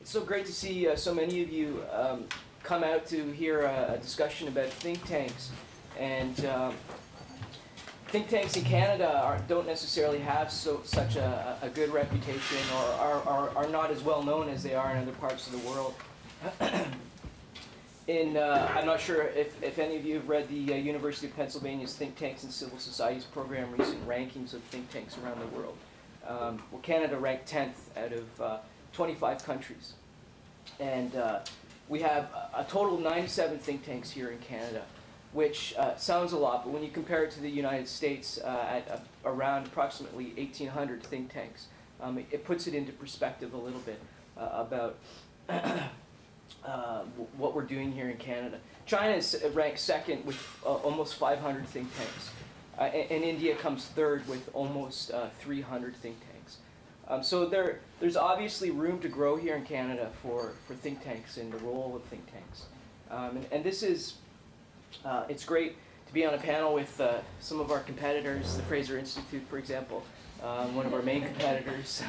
It's so great to see so many of you come out to hear a discussion about think tanks. And think tanks in Canada don't necessarily have such a good reputation, or are not as well known as they are in other parts of the world. I'm not sure if any of you have read the University of Pennsylvania's Think Tanks and Civil Societies program, recent rankings of think tanks around the world. Well, Canada ranked 10th out of 25 countries. And we have a total of 97 think tanks here in Canada, which sounds a lot, but when you compare it to the United States at around approximately 1,800 think tanks, it puts it into perspective a little bit about what we're doing here in Canada. China is ranked second with almost 500 think tanks, and India comes third with almost 300 think tanks. So there's obviously room to grow here in Canada for think tanks and the role of think tanks. And this is, it's great to be on a panel with some of our competitors, the Fraser Institute, for example, one of our main competitors,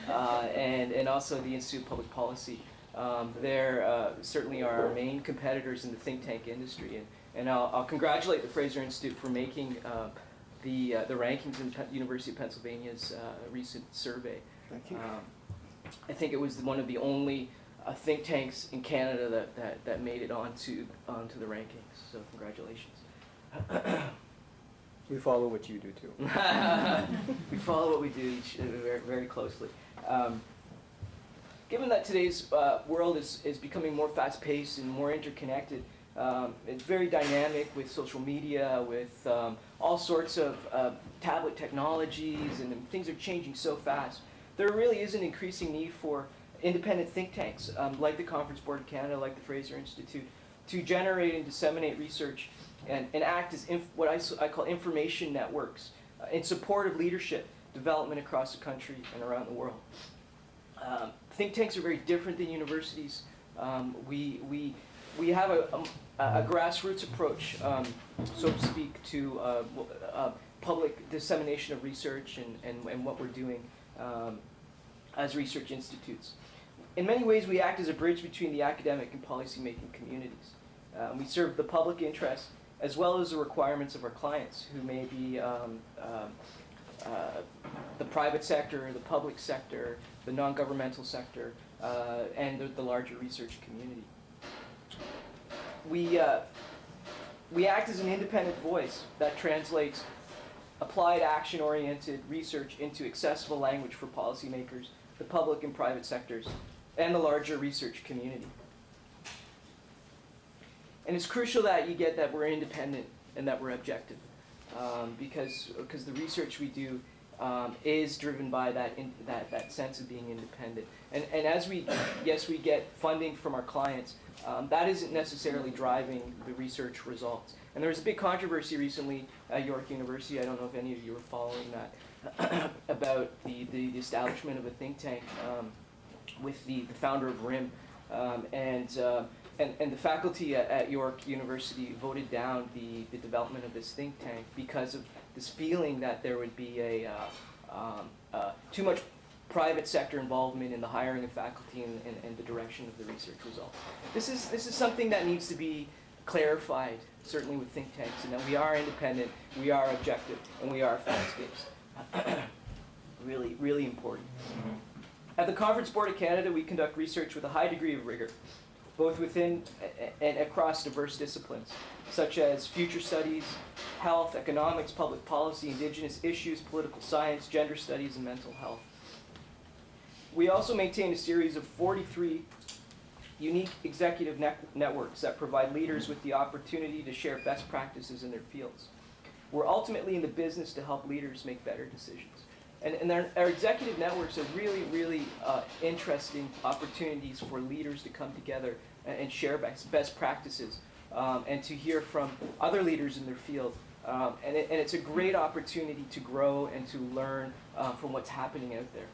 and also the Institute of Public Policy. They're certainly our main competitors in the think tank industry. And I'll congratulate the Fraser Institute for making the rankings in the University of Pennsylvania's recent survey. Thank you. I think it was one of the only think tanks in Canada that made it onto the rankings. So congratulations. We follow what you do too. We follow what we do very, very closely. Given that today's world is becoming more fast-paced and more interconnected, it's very dynamic with social media, with all sorts of tablet technologies, and things are changing so fast. There really is an increasing need for independent think tanks, like the Conference Board of Canada, like the Fraser Institute, to generate and disseminate research and act as what I call information networks in support of leadership development across the country and around the world. Think tanks are very different than universities. We have a grassroots approach, so to speak, to public dissemination of research and what we're doing as research institutes. In many ways, we act as a bridge between the academic and policymaking communities. We serve the public interest as well as the requirements of our clients, who may be the private sector, the public sector, the non-governmental sector, and the larger research community. We act as an independent voice that translates applied action-oriented research into accessible language for policymakers, the public and private sectors, and the larger research community. And it's crucial that you get that we're independent and that we're objective, because the research we do is driven by that sense of being independent. And as we get funding from our clients, that isn't necessarily driving the research results. And there was a big controversy recently at York University, I don't know if any of you were following that, about the establishment of a think tank with the founder of RIM. And the faculty at York University voted down the development of this think tank because of this feeling that there would be too much private sector involvement in the hiring of faculty and the direction of the research results. This is something that needs to be clarified, certainly with think tanks, and that we are independent, we are objective, and we are facts-based. Really, really important. At the Conference Board of Canada, we conduct research with a high degree of rigor, both within and across diverse disciplines, such as future studies, health, economics, public policy, indigenous issues, political science, gender studies, and mental health. We also maintain a series of 43 unique executive networks that provide leaders with the opportunity to share best practices in their fields. We're ultimately in the business to help leaders make better decisions. And our executive networks are really, really interesting opportunities for leaders to come together and share best practices and to hear from other leaders in their field. And it's a great opportunity to grow and to learn from what's happening out there.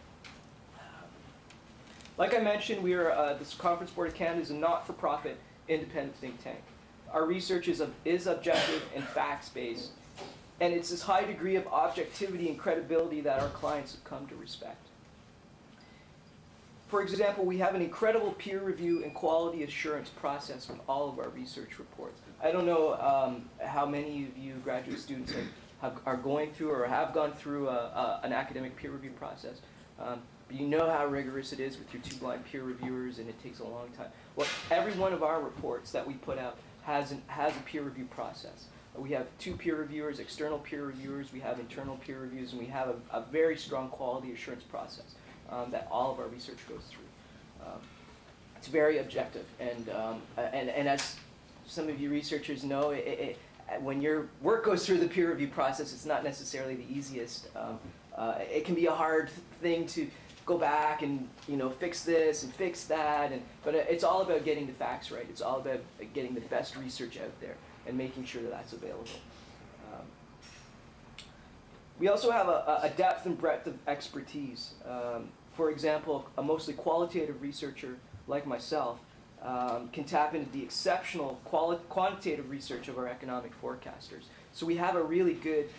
Like I mentioned, this Conference Board of Canada is a not-for-profit independent think tank. Our research is objective and facts-based. And it's this high degree of objectivity and credibility that our clients have come to respect. For example, we have an incredible peer review and quality assurance process with all of our research reports. I don't know how many of you graduate students are going through or have gone through an academic peer review process. But you know how rigorous it is with your two blind peer reviewers, and it takes a long time. Well, every one of our reports that we put out has a peer review process. We have two peer reviewers, external peer reviewers, we have internal peer reviews, and we have a very strong quality assurance process that all of our research goes through. It's very objective, and as some of you researchers know, when your work goes through the peer review process, it's not necessarily the easiest. It can be a hard thing to go back and fix this and fix that, but it's all about getting the facts right. It's all about getting the best research out there and making sure that that's available. We also have a depth and breadth of expertise. For example, a mostly qualitative researcher like myself can tap into the exceptional quantitative research of our economic forecasters. So we have a really good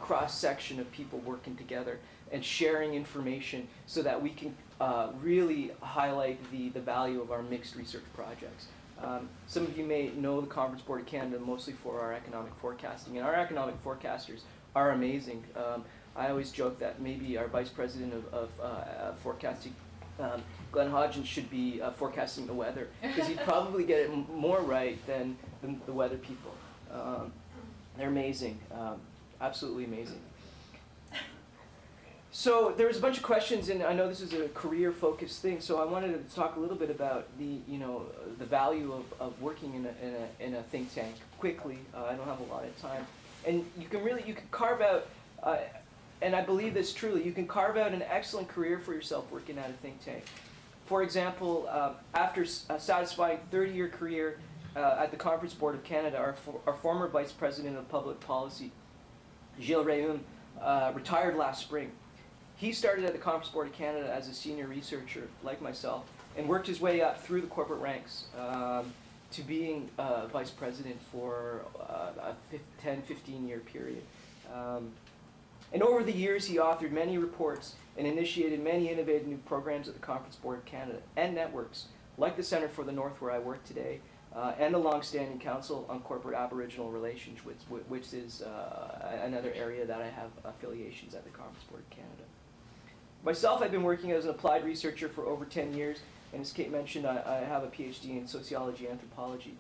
cross-section of people working together and sharing information so that we can really highlight the value of our mixed research projects. Some of you may know the Conference Board of Canada mostly for our economic forecasting, and our economic forecasters are amazing. I always joke that maybe our Vice President of forecasting, Glenn Hodgins, should be forecasting the weather, because he'd probably get it more right than the weather people. They're amazing, absolutely amazing. So there was a bunch of questions, and I know this is a career-focused thing, so I wanted to talk a little bit about the value of working in a think tank quickly. I don't have a lot of time, and you can carve out, and I believe this truly, you can carve out an excellent career for yourself working at a think tank. For example, after a satisfying 30-year career at the Conference Board of Canada, our former Vice President of Public Policy, Gilles Réaume, retired last spring. He started at the Conference Board of Canada as a senior researcher, like myself, and worked his way up through the corporate ranks to being vice president for a 10-15-year period. And over the years, he authored many reports and initiated many innovative new programs at the Conference Board of Canada and networks, like the Centre for the North, where I work today, and the long-standing Council on Corporate Aboriginal Relations, which is another area that I have affiliations at the Conference Board of Canada. Myself, I've been working as an applied researcher for over 10 years, and as Kate mentioned, I have a PhD in sociology and anthropology.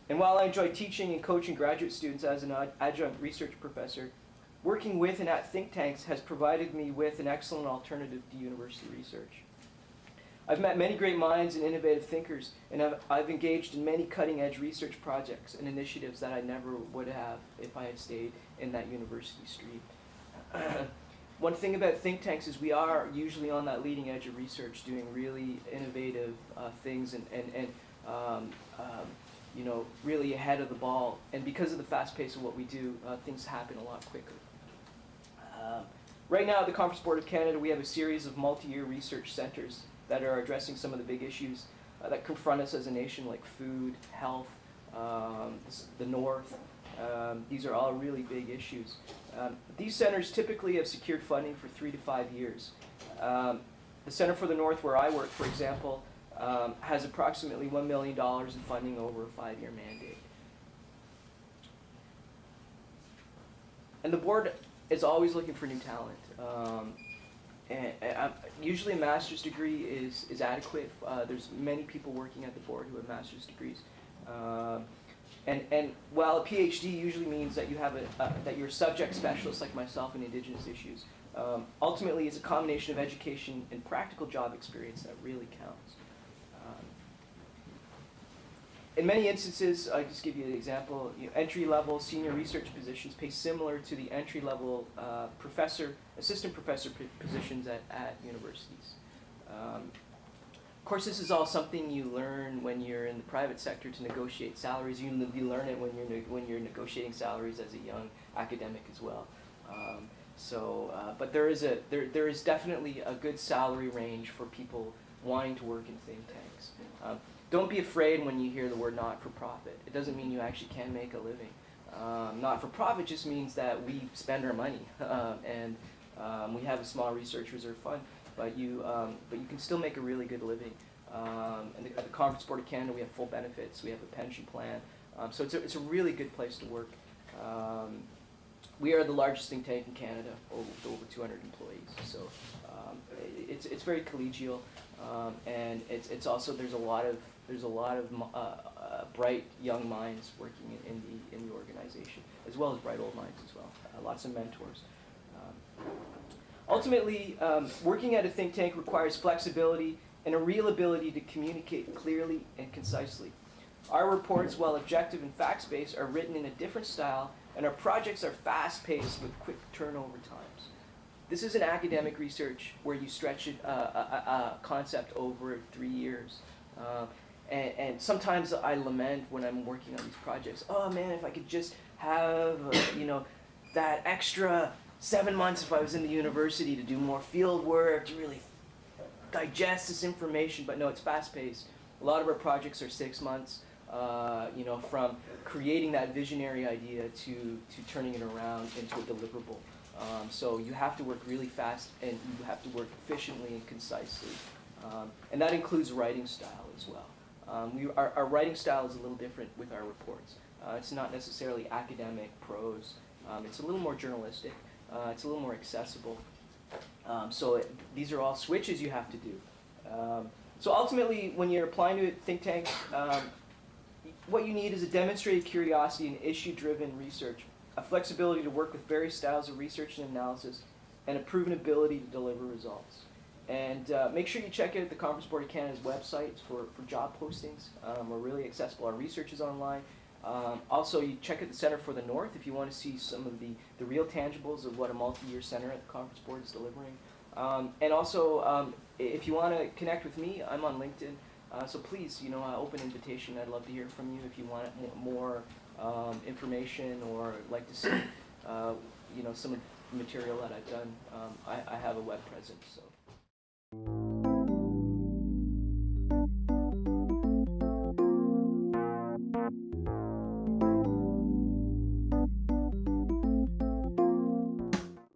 And while I enjoy teaching and coaching graduate students as an adjunct research professor, working with and at think tanks has provided me with an excellent alternative to university research. I've met many great minds and innovative thinkers, and I've engaged in many cutting-edge research projects and initiatives that I never would have if I had stayed in that university stream. One thing about think tanks is we are usually on that leading edge of research, doing really innovative things and really ahead of the ball. And because of the fast pace of what we do, things happen a lot quicker. Right now at the Conference Board of Canada, we have a series of multi-year research centers that are addressing some of the big issues that confront us as a nation, like food, health, the North. These are all really big issues. These centers typically have secured funding for 3 to 5 years. The Centre for the North, where I work, for example, has approximately $1 million in funding over a 5-year mandate. And the board is always looking for new talent. Usually a master's degree is adequate. There's many people working at the board who have master's degrees. And while a PhD usually means that you have that you're a subject specialist like myself in Indigenous issues, ultimately it's a combination of education and practical job experience that really counts. In many instances, I'll just give you an example, entry-level senior research positions pay similar to the entry-level assistant professor positions at universities. Of course, this is all something you learn when you're in the private sector to negotiate salaries. You learn it when you're negotiating salaries as a young academic as well. But there is definitely a good salary range for people wanting to work in think tanks. Don't be afraid when you hear the word not-for-profit. It doesn't mean you actually can make a living. Not-for-profit just means that we spend our money and we have a small research reserve fund. but you can still make a really good living. And at the Conference Board of Canada, we have full benefits. We have a pension plan. So it's a really good place to work. We are the largest think tank in Canada, with over 200 employees. So it's very collegial, and it's also there's a lot of bright young minds working in the organization, as well as bright old minds as well. Lots of mentors. Ultimately, working at a think tank requires flexibility and a real ability to communicate clearly and concisely. Our reports, while objective and facts-based, are written in a different style, and our projects are fast-paced with quick turnover times. This isn't academic research where you stretch a concept over 3 years. And sometimes I lament when I'm working on these projects, oh man, if I could just have, that extra 7 months if I was in the university to do more field work, to really digest this information. But no, it's fast-paced. A lot of our projects are 6 months, from creating that visionary idea to turning it around into a deliverable. So you have to work really fast, and you have to work efficiently and concisely. And that includes writing style as well. Our writing style is a little different with our reports. It's not necessarily academic prose. It's a little more journalistic. It's a little more accessible. These are all switches you have to do. So ultimately, when you're applying to a think tank, what you need is a demonstrated curiosity and issue-driven research, a flexibility to work with various styles of research and analysis, and a proven ability to deliver results. And make sure you check out the Conference Board of Canada's website for job postings. We're really accessible. Our research is online. Also, you check out the Center for the North if you want to see some of the real tangibles of what a multi-year center at the Conference Board is delivering. And also, if you want to connect with me, I'm on LinkedIn. So please, open invitation. I'd love to hear from you if you want more information or like to see, some of the material that I've done. I have a web presence. So.